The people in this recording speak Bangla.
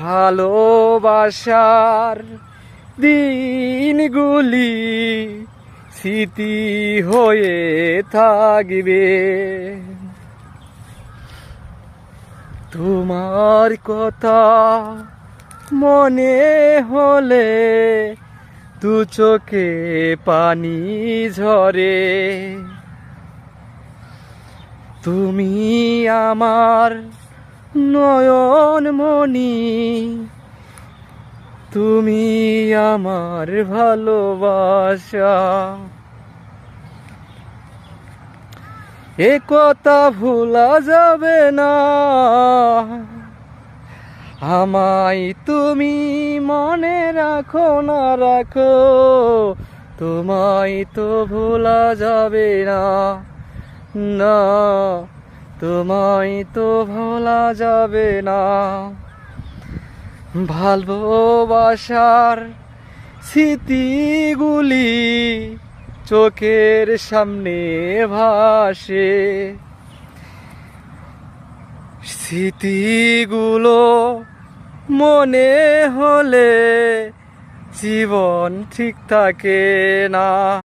ভালোবাসার দিনগুলি স্মৃতি হয়ে থাকবে। তোমার কথা মনে হলে দু চোখে পানি ঝরে। তুমি আমার নয়ন মনি, তুমি আমার ভালোবাসা। এ কথা ভোলা যাবে না, আমায় তুমি মনে রাখো না রাখো, তোমায় তো ভোলা যাবে না, না তোমায় তো ভোলা যাবে না। ভালোবাসার স্মৃতিগুলি চোখের সামনে ভাসে, স্মৃতিগুলো মনে হলে জীবন ঠিক থাকে না।